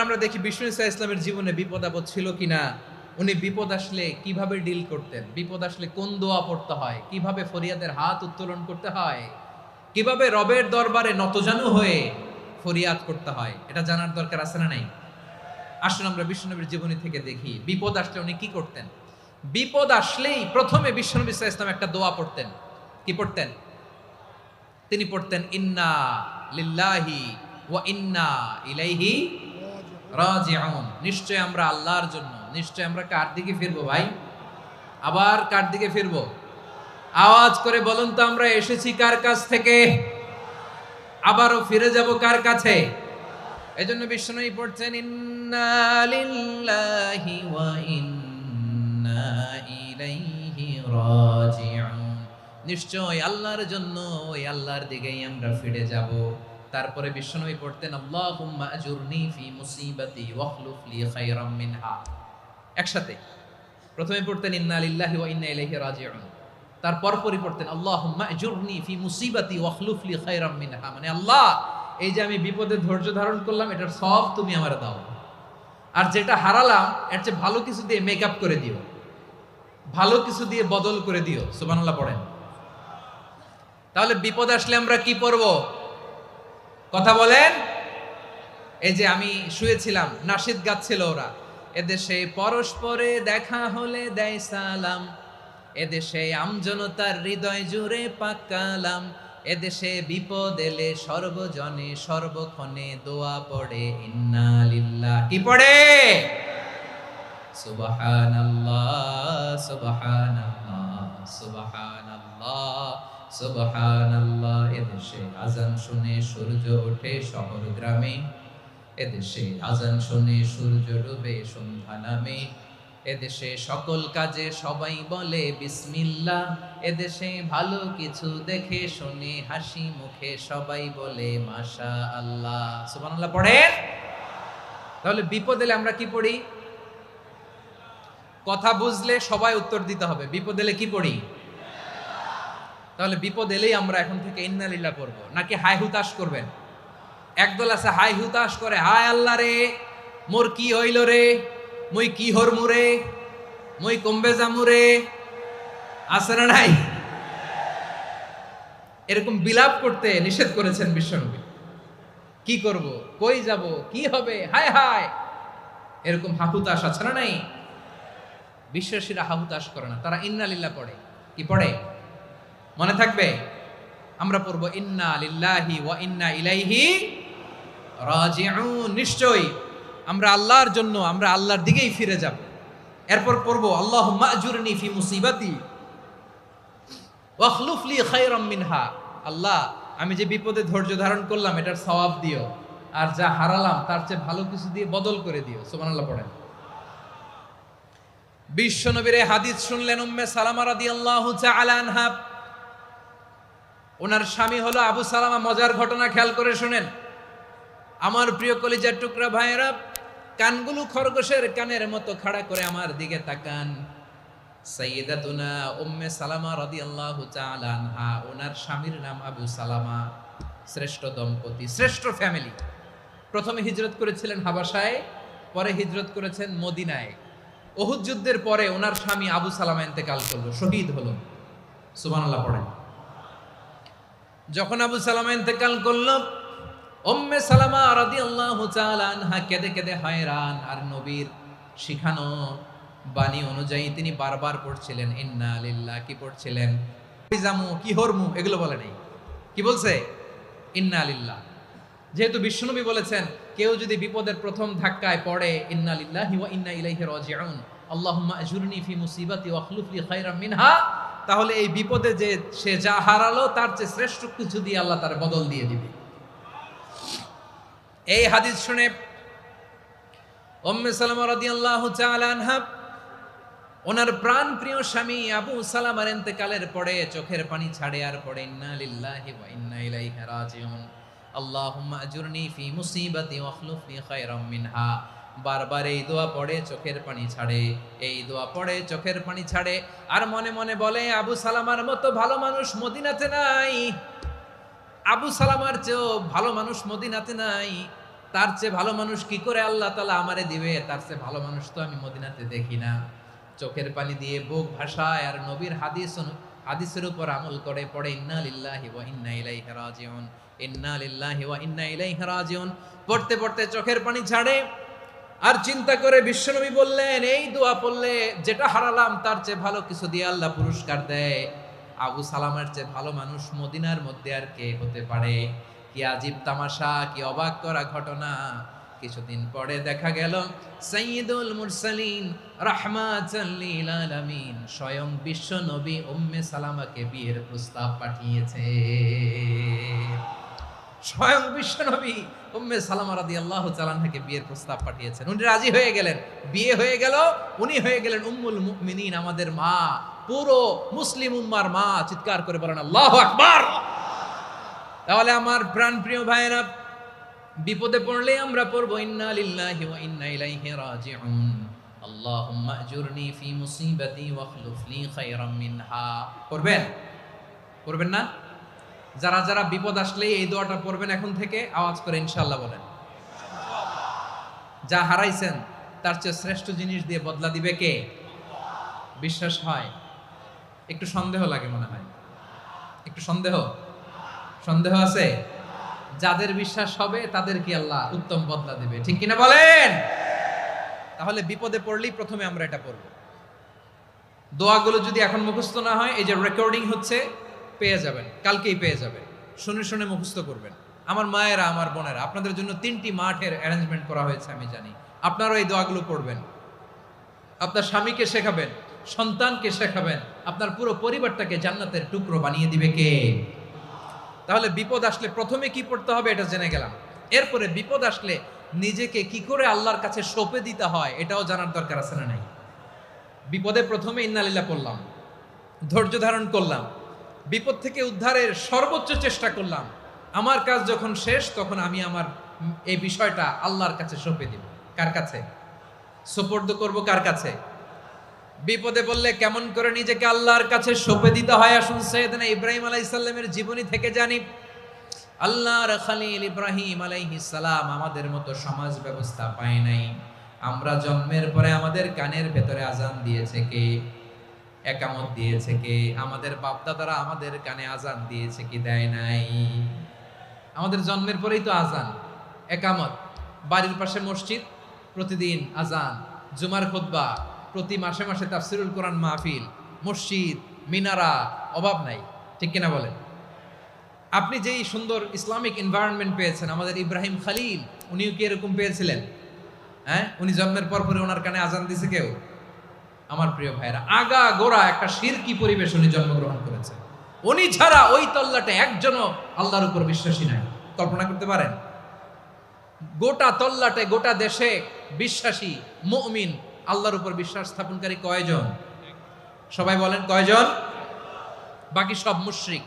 আমরা দেখি বিষ্ণু ইসা ইসলামের জীবনে বিপদ আপদ ছিল কিনা, উনি বিপদ আসলে কিভাবে ডিল করতেন, বিপদ আসলে কোন দোয়া পড়তে হয়, কিভাবে ফরিয়াদের হাত উত্তোলন করতে হয়, কিভাবে রবের দরবারে নতজানু হয়ে ফরিয়াদ করতে হয়, এটা জানার দরকার আছে না নাই? আসুন আমরা বিশ্বনবীর জীবনী থেকে দেখি বিপদ আসলে উনি কি করতেন। বিপদ আসলেই প্রথমে বিশ্বনবী সাল্লাল্লাহু আলাইহি ওয়াসাল্লাম একটা দোয়া পড়তেন। কি পড়তেন? তিনি পড়তেন ইন্না লিল্লাহি ওয়া ইন্না ইলাইহি রাজিউন। নিশ্চয় আমরা আল্লাহর জন্য, নিশ্চয় আমরা কার দিকে ফিরবো ভাই? আবার কার দিকে ফিরবো? আওয়াজ করে বলুন তো, আমরা এসেছি কার কাছ থেকে, আবারও ফিরে যাব কার কাছে? এজন্য বিশ্বনবী পড়ছেন ইন্না লিল্লাহি ওয়া ইন্না ইলাইহি রাজিউন। নিশ্চয় আল্লাহর জন্য, ওই আল্লাহর দিকেই আমরা ফিরে যাব। তারপরে বিশ্বনবী পড়তেন আল্লাহুম্মা আজুরনি ফি মুসিবাতি ওয়াখলুফ লি খায়রাম মিনহা। একসাথে প্রথমে পড়তেন ইন্না লিল্লাহি ওয়া ইন্না ইলাইহি রাজিউন, তারপর পড়তেন আল্লাহুম্মা আজুরনি ফি মুসিবাতি ওয়াখলুফ লি খায়রাম মিনহা, মানে আল্লাহ এই যে আমি বিপদে ধৈর্য ধারণ করলাম এটার সব তুমি আমারে দাও, আর যেটা হারালাম এর চেয়ে ভালো কিছু দিয়ে মেকআপ করে দিও, ভালো কিছু দিয়ে বদল করে দিও। সুবহানাল্লাহ পড়েন। তাহলে বিপদ আসলে আমরা কি পড়ব? কথা বলেন। এই যে আমি শুয়েছিলাম, নাশিদ গাচ্ছিল ওরা, এদেশে পরস্পরে দেখা হলে দেয় সালাম, এদেশে আমজনতার হৃদয় জুড়ে পাকালাম, এদেশে বিপদ এলে সর্বজনে সর্বক্ষণে দোয়া পড়ে ইন্না লিল্লাহ। কি পড়ে? সুবহানাল্লাহ সুবহানাল্লাহ সুবহানাল্লাহ সুবহানাল্লাহ। এদেশে আজান শুনে সূর্য ওঠে শহর গ্রামে, এদেশে আজান শুনে সূর্য ডুবে সন্ধ্যা নামে, এদেশে সকল কাজে সবাই বলে বিসমিল্লাহ, এদেশে ভালো কিছু দেখে শুনে হাসি মুখে সবাই বলে মাশা আল্লাহ। সুবহানাল্লাহ পড়েন। তাহলে বিপদ এলে আমরা কি পড়ি? কথা বুঝলে সবাই উত্তর দিতে হবে, বিপদ এলে কি পড়ি? তাহলে বিপদ এলেই আমরা এখন থেকে ইন্না লিল্লাহ পড়বো, নাকি হাই হুতাশ করবেন? একদল আছে হাই হুতাশ করে, হায় আল্লাহ রে মোর কি হইল রে, মুই কি হরমু রে, মুই কমবে জামু রে, আছে না নাই? এরকম বিলাপ করতে নিষেধ করেছেন বিশ্বনবী। কি করব, কই যাব, কি হবে, হায় হায়, এরকম হাহুতাশ আছে না নাই? বিশ্বাসীরা হাহুতাশ করে না, তারা ইন্না লিল্লাহ পড়ে। কি পড়ে মনে থাকবে? আমরা পড়বো ইন্না লিল্লাহি ওয়া ইন্না ইলাইহি রাজিউন। নিশ্চয়ই আমরা আল্লাহর জন্য, আমরা আল্লাহর দিকেই ফিরে যাব। এরপর পড়বো আল্লাহুম্মা আজুরনি ফি মুসিবাতি ওয়াখলুফ লি খায়রাম মিনহা। আল্লাহ আমি যে বিপদে ধৈর্য ধারণ করলাম এটার সওয়াব দিও, আর যা হারালাম তার চেয়ে ভালো কিছু দিয়ে বদল করে দিও। সুবহানাল্লাহ পড়েন। বিশ্বনবীর হাদিস শুনলেন উম্মে সালামা রাদিয়াল্লাহু তাআলা আনহা। ওনার স্বামী হলো আবু সালামা। মজার ঘটনা খেয়াল করে শুনেন আমার প্রিয় কলিজার টুকরা ভাইয়েরা, কানগুলো খরগোশের কানের মতো খাড়া করে আমার দিকে তাকান। সাইয়্যিদাতুনা উম্মে সালামা রাদিয়াল্লাহু তাআলা আনহা, ওনার স্বামীর নাম আবু সালামা। শ্রেষ্ঠ দম্পতি, শ্রেষ্ঠ ফ্যামিলি। প্রথমে হিজরত করেছিলেন হাবাসায়, পরে হিজরত করেছেন মদিনায়। উহুদ যুদ্ধের পরে ওনার স্বামী আবু সালামা ইন্তেকাল করলো, শহীদ হলো। সুবহানাল্লাহ পড়েন। যখন আবু সালামা ইন্তেকাল করলো, উম্মে সালামা রাদিয়াল্লাহু তাআলা আনহা কেঁদে কেঁদে হয়রান। আর নবীর শিখানো বাণী অনুযায়ী তিনি বারবার পড়ছিলেন ইন্না লিল্লাহ। কি পড়ছিলেন? জামু কি হরমু এগুলো বলে নাই, কি বলছে? ইন্না লিল্লাহ। যেহেতু বিশ্বনবী বলেছেন কেউ যদি বিপদের প্রথম ধাক্কায় পড়ে ইন্না লিল্লাহি ওয়া ইন্না ইলাইহি রাজিউন, আল্লাহুম্মা আজুরনি ফি মুসিবাতি ওয়াখলুফ লি খায়রাম মিনহা, তাহলে এই বিপদে যে সে যা হারালো তার চেয়ে শ্রেষ্ঠ কিছু দিয়ে আল্লাহ তার বদল দিয়ে দিবে। এই হাদিস শুনে উম্মে সালামা রাদিয়াল্লাহু তাআলা আনহা ওনার প্রাণ প্রিয় স্বামী আবু সালামার ইন্তেকালের পরে চোখের পানি ছাড়ে, আর পড়ে ইন্না লিল্লাহি ওয়া ইন্না ইলাইহি রাজিউন, আল্লাহুম্মা আজুরনি ফি মুসিবাতি ওয়াখলুফ লি খায়রাম মিনহা। বারবার এই দোয়া পড়ে চোখের পানি ছাড়ে, এই দোয়া পড়ে চোখের পানি ছাড়ে, আর মনে মনে বলে আবু সালামার মতো ভালো মানুষ মদিনাতে নাই, আবু সালামার চেয়েও ভালো মানুষ মদিনাতে নাই। তার চেয়ে ভালো মানুষ কি করে আল্লাহ তাআলা আমারে দিবে, তার চেয়ে ভালো মানুষ তো আমি মদিনাতে দেখি না। চোখের পানি দিয়ে বুক ভাসায় আর নবীর হাদিসের উপর আমল করে পড়ে ইন্না লিল্লাহি ওয়া ইন্না ইলাইহি রাজিউন, ইন্না লিল্লাহি ওয়া ইন্না ইলাইহি রাজিউন। পড়তে পড়তে চোখের পানি ছাড়ে আর চিন্তা করে বিশ্বনবী বললেন, এই দোয়া পড়লে যেটা হারালাম তার চেয়ে ভালো কিছু দিয়ে আল্লাহ পুরস্কার দেয়। আবু সালামের চেয়ে ভালো মানুষ মদিনার মধ্যে আর কে হতে পারে? কি আজীব তামাশা, কি অবাক করা ঘটনা। কিছুদিন পরে দেখা গেল সাইয়্যিদুল মুরসালিন রাহমাতাল লিল আলামিন স্বয়ং বিশ্ব নবী উম্মে সালামাকে বিয়ের প্রস্তাব পাঠিয়েছে। স্বয়ং বিশ্ব নবী উম্মে সালামা রাদিয়াল্লাহু তাআলা আনহাকে বিয়ের প্রস্তাব পাঠিয়েছেন। উনি রাজি হয়ে গেলেন, বিয়ে হয়ে গেল, উনি হয়ে গেলেন উম্মুল মুমিনিন, আমাদের মা, পুরো মুসলিম উম্মার মা। চিৎকার করে বলেন আল্লাহু আকবার। তাহলে আমার প্রাণপ্রিয় ভাইয়েরা, বিপদে পড়লে আমরা পড়বো ইন্না লিল্লাহি ওয়া ইন্না ইলাইহি রাজিউন, আল্লাহুম্মা আজুরনি ফি মুসিবাতি ওয়াখলুফ লি খায়রাম মিনহা। পড়বেন? পড়বেন না? যারা যারা বিপদ আসলে এই দোয়াটা পড়বেন এখন থেকে আওয়াজ করে ইনশাআল্লাহ বলেন। যা হারাইছেন তার চেয়ে শ্রেষ্ঠ জিনিস দিয়ে বদলা দিবে কে? বিশ্বাস হয়? একটু সন্দেহ লাগে মনে হয়, একটু সন্দেহ আছে? যাদের বিশ্বাস হবে তাদের কি আল্লাহ উত্তম বদলা দিবে, ঠিক কিনা বলেন? তাহলে বিপদে পড়লেই প্রথমে আমরা এটা পড়ব। দোয়াগুলো যদি এখন মুখস্থ না হয়, এই যে রেকর্ডিং হচ্ছে, পেয়ে যাবেন, কালকেই পেয়ে যাবেন। শুনে শুনে মুখস্থ করবেন। আমার মায়েরা, আমার বোনেরা, আপনাদের জন্য 3টি মাঠের অ্যারেঞ্জমেন্ট করা হয়েছে, আমি জানি। আপনারাও এই দোয়াগুলো পড়বেন, আপনার স্বামীকে শেখাবেন, সন্তানকে শেখাবেন, আপনার পুরো পরিবারটাকে জান্নাতের টুকরো বানিয়ে দিবে কে? তাহলে বিপদ আসলে প্রথমে কি পড়তে হবে এটা জেনে গেলাম। এরপরে বিপদ আসলে নিজেকে কি করে আল্লাহর কাছে সঁপে দিতে হয় এটাও জানার দরকার আছে না নাই? বিপদে প্রথমে ইন্নালিল্লাহ পড়লাম, ধৈর্য ধারণ করলাম, বিপদ থেকে উদ্ধারের সর্বোচ্চ চেষ্টা করলাম। আমার কাজ যখন শেষ তখন আমি আমার এই বিষয়টা আল্লাহর কাছে সঁপে দিব। কার কাছে সুপর্দ করব? কার কাছে? বিপদে বললে কেমন করে নিজেকে আল্লাহর কাছে সঁপে দিতে হয়, আসুন সাইয়েদনা ইব্রাহিম আলাইহিস সালামের জীবনী থেকে জানি। আল্লাহর খলিল ইব্রাহিম আলাইহিস সালাম আমাদের মতো সমাজ ব্যবস্থা পায় নাই। আমরা জন্মের পরে আমাদের কানের ভেতরে আজান দিয়েছে কে? একামত দিয়েছে কে? আমাদের বাপদাদারা আমাদের কানে আজান দিয়েছে কি দেয় নাই? আমাদের জন্মের পরেই তো আজান, একামত, বাড়ির পাশে মসজিদ, প্রতিদিন আজান, জুমার খুতবা, প্রতি মাসে মাসে তাফসিরুল কোরআন মাহফিল, মসজিদ, মিনারা, অভাব নাই, ঠিক কিনা বলেন? আপনি যেই সুন্দর ইসলামিক এনভায়রনমেন্ট পেয়েছেন, আমাদের ইব্রাহিম খলিল উনিও কি এরকম পেয়েছিলেন? হ্যাঁ, উনি জন্মের পর পরে ওনার কানে আজান দিছে কেউ? আমার প্রিয় ভাইরা, আগা গোড়া একটা শিরকি পরিবেশ উনি জন্মগ্রহণ করেছে। উনি ছাড়া ওই তল্লাটে একজনও আল্লাহর উপর বিশ্বাসী নাই। কল্পনা করতে পারেন? গোটা তল্লাটে, গোটা দেশে বিশ্বাসী মুমিন, আল্লাহর উপর বিশ্বাস স্থাপনকারী কয়জন? সবাই বলেন কয়জন? বাকি সব মুশরিক।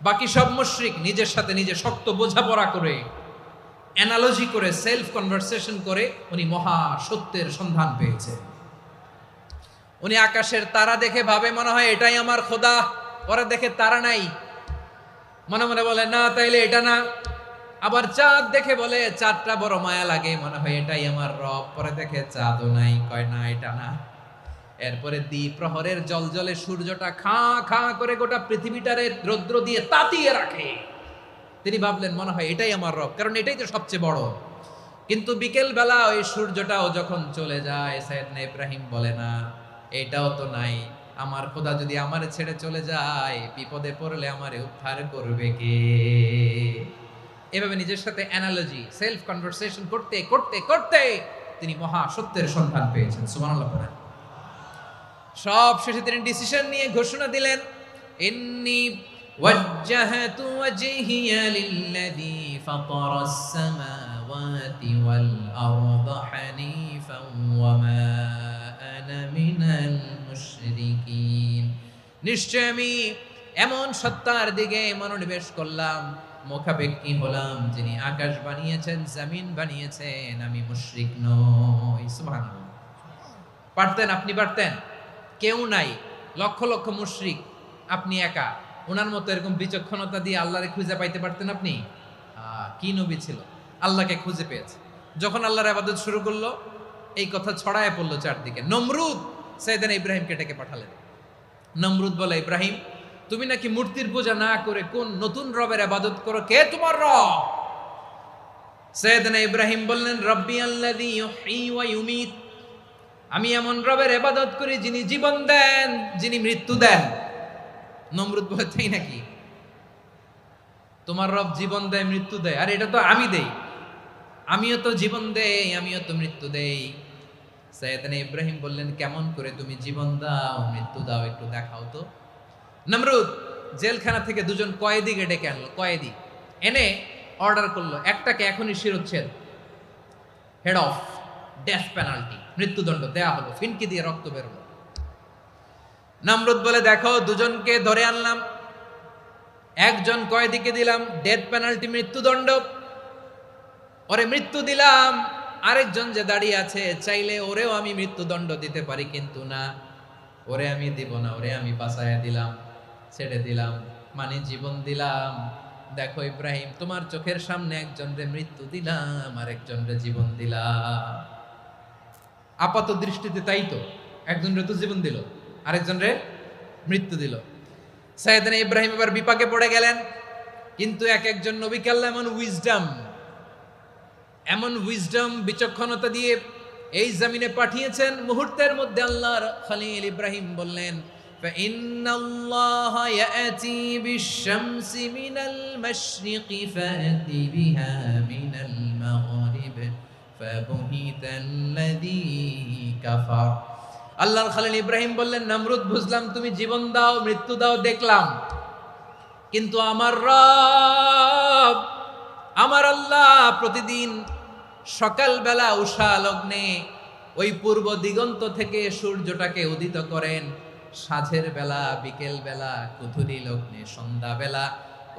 বাকি সব মুশরিক নিজের সাথে নিজে শক্ত বোঝাপড়া করে, অ্যানালজি করে, সেলফ কনভারসেশন করে উনি মহা সত্যের সন্ধান পেয়েছে। উনি আকাশের তারা দেখে ভাবে মনে হয় এটাই আমার খোদা, পরে দেখে তারা নাই, মনে মনে বলে না তাইলে এটা না। আবার চাঁদ দেখে বলে চাঁদটা বড় মায়া লাগে, মনে হয় এটাই আমার রব, পরে দেখে চাঁদও নাই, কয় না এটা না। এরপরে দ্বিপ্রহরের জলজলে সূর্যটা খাঁ খাঁ করে গোটা পৃথিবীটারে রৌদ্র দিয়ে তাতিয়ে রাখে। তিনি ভাবলেন মনে হয় এটাই আমার রব, কারণ এটাই তো সবচেয়ে বড়। কিন্তু বিকেল বেলা ওই সূর্যটাও যখন চলে যায়, সাইয়েদনা ইব্রাহিম বলে না এটাও তো নাই, আমার খোদা যদি আমারে ছেড়ে চলে যায়, বিপদে পড়লে আমারে উদ্ধার করবে কে? এভাবে নিজের সাথে অ্যানালজি, সেলফ কনভারসেশন করতে করতে করতে তিনি মহা সত্যের সন্ধান পেয়েছেন। সুবহানাল্লাহ পড়েন। সব শেষে তিনি ডিসিশন নিয়ে ঘোষণা দিলেন, ইন্নী ওয়াজ্জাহাতু ওয়াজহিয়া লিল্লাযী ফাতারাস সামাওয়াতি ওয়াল আরদা হানিফান ওয়া মা আনা মিনাল মুশরিকিন। নিশ্চয় আমি এমন সত্তার দিকে মনোনিবেশ করলাম, মুখাপেক্ষী হলাম, যিনি আকাশ বানিয়েছেন, জমিন বানিয়েছেন, আমি মুশরিক নই। সুবহানাল্লাহ। পারতেন? আপনি পারতেন? কেউ নাই, লক্ষ লক্ষ মুশরিক, আপনি একা। ওনার মতো এরকম বিচক্ষণতা দিয়ে আল্লাহরে খুঁজে পাইতে পারতেন আপনি? কি নবী ছিল! আল্লাহকে খুঁজে পেয়েছে। যখন আল্লাহর ইবাদত শুরু করলো, এই কথা ছড়ায় পড়লো চারদিকে। নমরুদ সাইয়েদনা ইব্রাহিমকে ডেকে পাঠালেন। নমরুদ বলে, ইব্রাহিম, তুমি নাকি মূর্তির পূজা না করে কোন নতুন রবের ইবাদত করো, কে তোমার রব? সাইয়েদনা ইব্রাহিম বললেন, রব্বি আল্লাযী ইউহয়ী ওয়া ইউমীত, আমি এমন রবের ইবাদত করি যিনি জীবন দেন, যিনি মৃত্যু দেন। নমরুদ বলে, তাই নাকি? তোমার রব জীবন দেয়, মৃত্যু দেয়, আর এটা তো আমি দেই। আমিও তো জীবন দেই, আমিও তো মৃত্যু দেই। সাইয়েদনা ইব্রাহিম বললেন, কেমন করে তুমি জীবন দাও, মৃত্যু দাও, একটু দেখাও তো। নমরুদ জেলখানা থেকে দুজন কয়েদিকে ডেকে আনলো। কয়েদি এনে অর্ডার করলো, একটাকে এখনই শিরোচ্ছেদ, হেড অফ, ডেথ পেনাল্টি, মৃত্যুদণ্ড দেয়া হলো। ফিনকি দিয়ে রক্ত বেরোলো। নমরুদ বলে, দেখো, দুজনকে ধরে আনলাম, একজন কয়েদিকে দিলাম ডেথ পেনাল্টি, মৃত্যুদণ্ড, ওরে মৃত্যু দিলাম। আরেকজন যে দাঁড়িয়ে আছে, চাইলে ওরেও আমি মৃত্যুদণ্ড দিতে পারি, কিন্তু না, ওরে আমি দিব না, ওরে আমি বাঁচাইয়া দিলাম, ছেড়ে দিলাম, মানে জীবন দিলাম। দেখো ইব্রাহিম, তোমার চোখের সামনে একজনরে মৃত্যু দিলাম, আর একজনরে জীবন দিলাম। আপাত দৃষ্টিতে তাই তো, একজনরে তো জীবন দিল, আরেকজনরে মৃত্যু দিল। সাইয়েদনা ইব্রাহিম এবার বিপাকে পড়ে গেলেন। কিন্তু এক একজন নবীকে আল্লাহ এমন উইজডম বিচক্ষণতা দিয়ে এই জমিনে পাঠিয়েছেন, মুহূর্তের মধ্যে আল্লাহর খলিল ইব্রাহিম বললেন, ফাইন্নাল্লাহা ইয়াতি বিশ-শামসি মিনাল মাশরিকি ফাতি বিহা মিনাল মাগরিব ফাবুহিতাল্লাযী কাফার। আল্লাহর খলিল ইব্রাহিম বললেন, নমরুদ, বুঝলাম তুমি জীবন দাও, মৃত্যু দাও, দেখলাম, কিন্তু আমার রব, আমার আল্লাহ প্রতিদিন সকালবেলা উষা লগ্নে ওই পূর্ব দিগন্ত থেকে সূর্যটাকে উদিত করেন, সাঁঝের বেলা, বিকেল বেলা, কুধুরি লগ্নে, সন্ধ্যা বেলা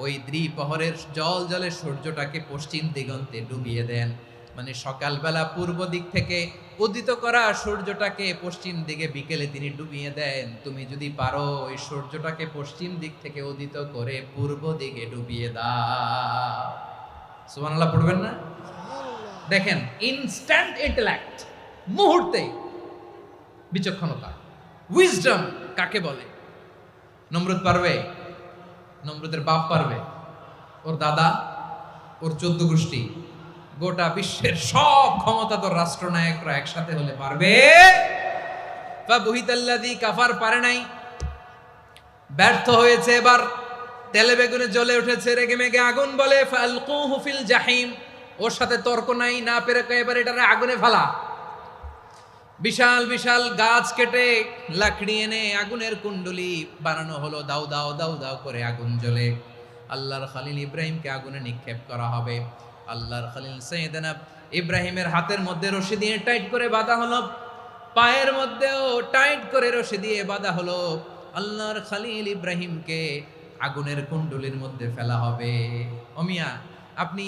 ওই দ্বিপ্রহরের জল জলে সূর্যটাকে পশ্চিম দিগন্তে ডুবিয়ে দেন। মানে সকালবেলা পূর্ব দিক থেকে উদিত করা সূর্যটাকে পশ্চিম দিকে বিকেলে তিনি ডুবিয়ে দেন। তুমি যদি পারো ওই সূর্যটাকে পশ্চিম দিক থেকে উদিত করে পূর্ব দিকে ডুবিয়ে দাও। সুবহানাল্লাহ পড়বেন না? দেখেন, ইনস্ট্যান্ট ইন্টেলেক্ট, মুহূর্তে বিচক্ষণতা, উইজডম কাকে বলে? নমরুদ পারবে? নমরুদের বাপ পারবে? ওর দাদা, ওর 14 গোষ্ঠী, গোটা বিশ্বের সব ক্ষমতাধর রাষ্ট্রনায়করা একসাথে হলে পারবে? ফাবুহিতাল্লাযী কাফার পারে নাই, ব্যর্থ হয়েছে। এবার তেলে বেগুনে জ্বলে উঠেছে, রেগে মেগে আগুন বলে, ফালকুহু ফিল জাহিম। ওর সাথে তর্ক নাই, না পেরে এবার এটারে আগুনে ফেলা। বিশাল বিশাল গাছ কেটে লাকড়ি এনে আগুনের কুণ্ডলি বানানো হলো, দাও দাও দাও দাও করে আগুন জ্বলে। আল্লাহর খলিল ইব্রাহিমকে আগুনে নিক্ষেপ করা হবে। আল্লাহর খলিল সাইয়েদনা ইব্রাহিমের হাতের মধ্যে রশি দিয়ে টাইট করে বাঁধা হলো, পায়ের মধ্যেও টাইট করে রশি দিয়ে বাঁধা হলো। আল্লাহর খলিল ইব্রাহিমকে আগুনের কুণ্ডলির মধ্যে ফেলা হবে। ওমিয়া, আপনি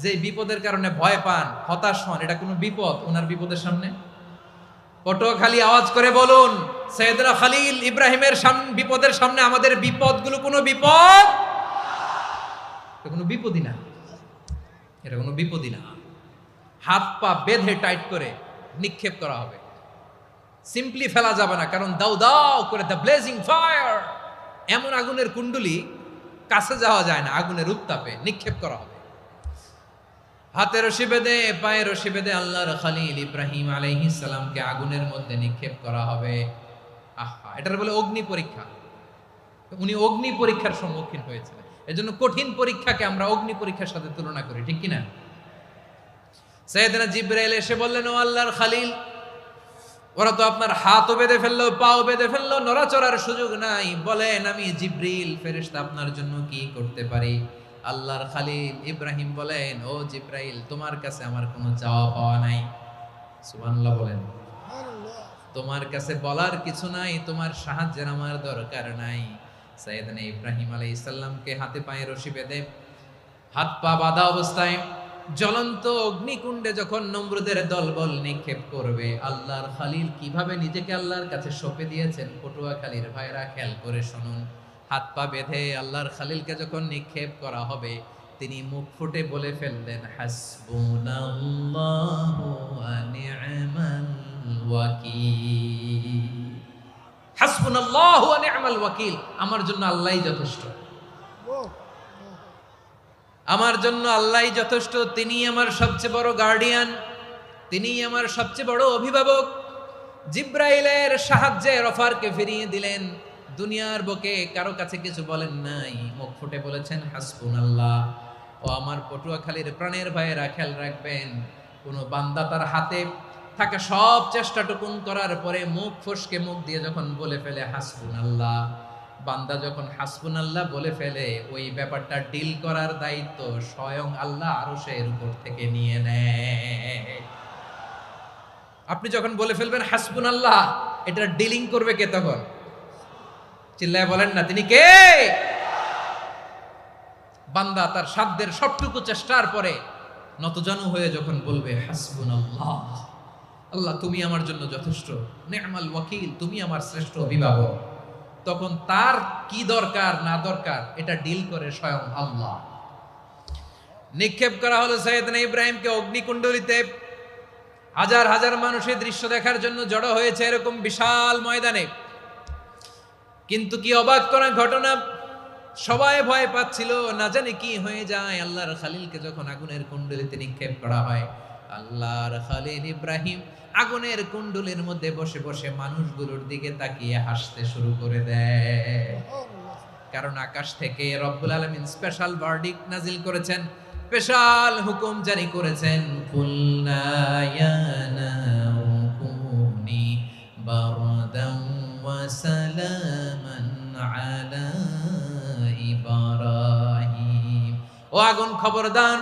যে বিপদের কারণে ভয় পান, হতাশ হন, এটা কোনো বিপদ ওনার বিপদের সামনে? পটুয়াখালী আওয়াজ করে বলুন, সাইয়েদনা খলিল ইব্রাহিমের বিপদের সামনে আমাদের বিপদগুলো কোনো বিপদ? এটা কোনো বিপদই না, এটা কোনো বিপদই না। হাত পা বেঁধে টাইট করে নিক্ষেপ করা হবে, সিম্পলি ফেলা যাবে না, কারণ দাও দাও করে দ্য ব্লেজিং ফায়ার, এমন আগুনের কুণ্ডলি, কাছে যাওয়া যায় না, আগুনের উত্তাপে নিক্ষেপ করা হবে। হাতে রশি বেঁধে, পায়ে রশি বেঁধে আল্লাহর খলিল ইব্রাহিম আলাইহিস সালামকে আগুনের মধ্যে নিক্ষেপ করা হবে। আহা, এটার বলে অগ্নি পরীক্ষা। উনি অগ্নি পরীক্ষার সম্মুখীন হয়েছিলেন। এজন্য কঠিন পরীক্ষাকে আমরা অগ্নি পরীক্ষার সাথে তুলনা করি, ঠিক কিনা? সাইয়েদনা জিবরাইল এসে বললেন, ও আল্লাহর খলিল, ওরা তো আপনার হাতও বেঁধে ফেললো, পাও বেঁধে ফেললো, নড়াচড়ার সুযোগ নাই, বলেন আমি জিবরিল ফেরেশতা আপনার জন্য কি করতে পারি? আল্লাহর খলিল ইব্রাহিম বলেন, ও জিবরাইল, তোমার কাছে আমার কোনো চাওয়া পাওয়া নাই। সুবহানাল্লাহ বলেন। তোমার কাছে বলার কিছু নাই, তোমার সাহায্যের আমার দরকার নাই। সাইয়েদনা ইব্রাহিম আলাইহিস সালামকে হাতে পায়ে রশি বেঁধে, হাত পা বাঁধা অবস্থায় জ্বলন্ত অগ্নিকুণ্ডে যখন নমরুদের দলবল নিক্ষেপ করবে, আল্লাহর খলিল কিভাবে নিজেকে আল্লাহর কাছে সঁপে দিয়েছেন, পটুয়াখালীর ভাইরা খেয়াল করে শুনুন। হাত পা বেঁধে আল্লাহর খলিলকে যখন নিক্ষেপ করা হবে, তিনি মুখ ফুটে বলে ফেললেন, হাসবুনাল্লাহু ওয়া নি'মাল ওয়াকিল। হাসবুনাল্লাহু ওয়া নি'মাল ওয়াকিল, আমার জন্য আল্লাহই যথেষ্ট, আমার জন্য আল্লাহই যথেষ্ট। তিনি আমার সবচেয়ে বড় গার্ডিয়ান, তিনি আমার সবচেয়ে বড় অভিভাবক। জিব্রাইলের সাহায্যে রফারকে ফিরিয়ে দিলেন, দুনিয়ার বুকে কারো কাছে কিছু বলেন নাই, মুখ ফুটে বলেছেন হাসবুনাল্লাহ। ও আমার পটুয়াখালীর প্রাণের ভাইয়েরা, খেয়াল রাখবেন, কোন বান্দা তার হাতে থাকা সব চেষ্টাটুকুন করার পরে মুখ ফসকে মুখ দিয়ে যখন বলে ফেলে হাসবুনাল্লাহ, বান্দা যখন হাসবুনাল্লাহ বলে ফেলে, ওই ব্যাপারটা ডিল করার দায়িত্ব স্বয়ং আল্লাহ আরশের উপর থেকে নিয়ে নেয়। আপনি যখন বলে ফেলবেন হাসবুনাল্লাহ, এটা ডিলিং করবে কে তখন? চিল্লায় বলেন না, তিনি কে? বান্দা তার সাধ্যের সবটুকু চেষ্টার পরে নতজানু হয়ে যখন বলবে হাসবুনাল্লাহ, আল্লাহ তুমি আমার জন্য যথেষ্ট, নি'মাল ওয়াকিল, তুমি আমার শ্রেষ্ঠ অভিভাবক, তখন তার কি দরকার না দরকার এটা ডিল করে স্বয়ং আল্লাহ। নিক্ষেপ করা হলো সাইয়েদনা ইব্রাহিমকে অগ্নিকুণ্ডলিতে। হাজার হাজার মানুষের দৃশ্য দেখার জন্য জড়ো হয়েছে এরকম বিশাল ময়দানে। কিন্তু কি অবাক করা ঘটনা, সবাই ভয় পাচ্ছিল, না জানে কি হয়ে যায়। আল্লাহর খালিলকে যখন আগুনের কুণ্ডলিতে নিক্ষেপ করা হয়, আল্লাহর খালিল ইব্রাহিম আগুনের কুণ্ডলের মধ্যে বসে বসে মানুষগুলোর দিকে তাকিয়ে হাসতে শুরু করে দেয়। কারণ আকাশ থেকে রব্বুল আলামিন স্পেশাল ভার্ডিক্ট নাজিল করেছেন, স্পেশাল হুকুম জারি করেছেন, কুলনা ইয়া নারু কুনি বারদান ওয়া সালামান আলা ইব্রাহিম। ও আগুন, খবরদার,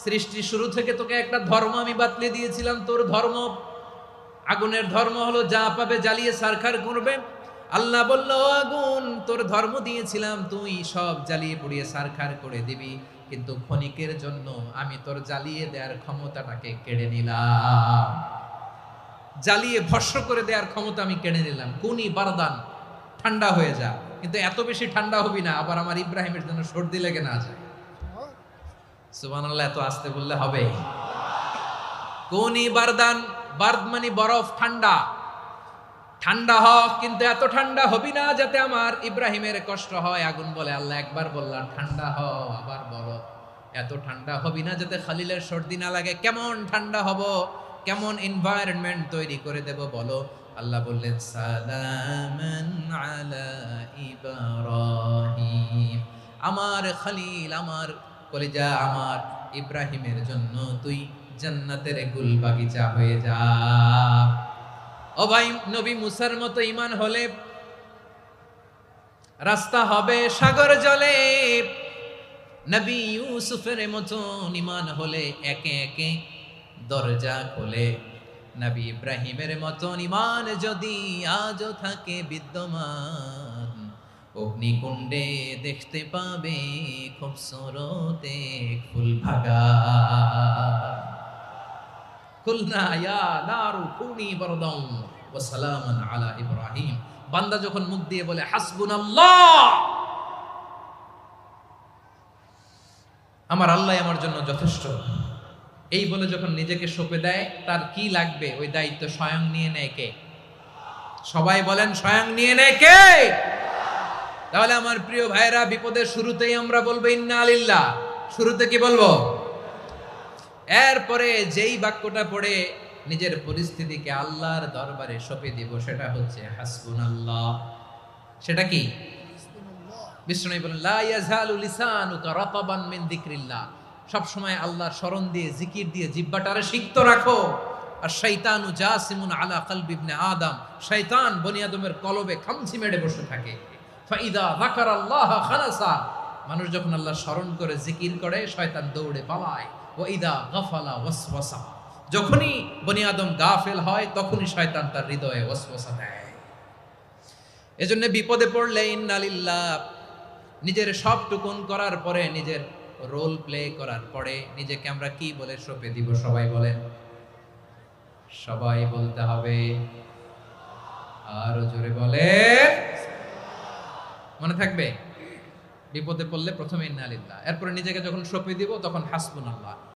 সৃষ্টি শুরু থেকে তোকে একটা ধর্ম আমি বাতলে দিয়েছিলাম, তোর ধর্ম, আগুনের ধর্ম হলো যা পাবে জ্বালিয়ে সারখার করবে। আল্লাহ বলল, আগুন, তোর ধর্ম দিয়েছিলাম, তুই সব জ্বালিয়ে পুড়িয়ে সারখার করে দিবি, কিন্তু ক্ষণিকের জন্য আমি তোর জ্বালিয়ে দেওয়ার ক্ষমতাটাকে কেড়ে নিলাম, জ্বালিয়ে ভস্ম করে দেওয়ার ক্ষমতা আমি কেড়ে নিলাম। কুনি বারদান, ঠান্ডা হয়ে যা, কিন্তু এত বেশি ঠান্ডা হবি না আবার আমার ইব্রাহিমের জন্য সর্দি লেগে না যায়। সুবহানাল্লাহ, এত আস্তে বললে হবে? কুনি বারদান, বার্দ মানে বরফ, ঠান্ডা, ঠান্ডা হ, কিন্তু এত ঠান্ডা হবি না যাতে আমার ইব্রাহিমের কষ্ট হয়। আগুন বলে, আল্লাহ একবার বললাম ঠান্ডা হ, আবার বলো এত ঠান্ডা হবি না যাতে খালিলের সর্দি না লাগে। কেমন ঠান্ডা হব, কেমন এনভায়রনমেন্ট তৈরি করে দেব বলো? আল্লাহ বললেন, সালামান আলা ইব্রাহিম, আমার খালিল, আমার কলিজা, আমার ইব্রাহিমের জন্য তুই জান্নাতের গুল বাগিচা হয়ে যা। ও ভাই, নবী মুসার মতো ঈমান হলে রাস্তা হবে সাগর জলে, নবী ইউসুফের মতো ঈমান হলে একে একে দরজা খোলে। নবী ইব্রাহিমের মতো ঈমান যদি আজও থাকে বিদ্যমান, অগ্নিকুণ্ডে দেখতে পাবে খুবসুরত এক ফুল ভাগা। কুলনা ইয়া নারু কুনি বারদান ওয়া সালামান আলা ইব্রাহিম। বান্দা যখন মুখ দিয়ে বলে হাসবুনাল্লাহ, আমার আল্লাহ আমার জন্য যথেষ্ট, এই বলে যখন নিজেকে সঁপে দেয়, তার কি লাগবে ওই দায়িত্ব স্বয়ং নিয়ে নেয় কে? সবাই বলেন, স্বয়ং নিয়ে নেয় কে? তাহলে আমার প্রিয় ভাইরা, বিপদের শুরুতেই আমরা বলবো ইন্না লিল্লাহ। শুরুতে কি বলবো? এরপরে যেই বাক্যটা পড়ে নিজের পরিস্থিতিকে আল্লাহর দরবারে সঁপে দিব, সেটা হচ্ছে হাসবুনাল্লাহ। সেটা কি? বিষ্ণু বলেন, লা ইয়াজালু লিসানুকা রাতাবান মিন যিকরিল্লাহ, সব সময় আল্লাহর স্মরণ দিয়ে, জিকির দিয়ে জিহ্বাটারে সিক্ত রাখো। আর শয়তানু জাসিমুন আলা কলবি ইবনে আদম, শয়তান বনি আদমের কলবে খামচি মেরে বসে থাকে। ফাইদা যাকারাল্লাহ খালাসা, মানুষ যখন আল্লাহর স্মরণ করে জিকির করে, শয়তান দৌড়ে পালায়। ওয়া ইদা গাফালা ওয়াসওয়াসা, যখনই বনি আদম গাফেল হয় তখনই শয়তান তার হৃদয়ে ওয়াসওয়াসা দেয়। এজন্য বিপদে পড়লে ইন্না লিল্লাহ, নিজের সবটুকুন করার পরে, নিজের রোল প্লে করার পরে নিজেকে আমরা কি বলে সঁপে দিব? সবাই বলেন, সবাই বলতে হবে। আরো জোরে বলে, মনে থাকবে? বিপদে পড়লে প্রথমে ইন্না লিল্লাহ, এরপরে নিজেকে যখন সঁপে দিব তখন হাসবুনাল্লাহ।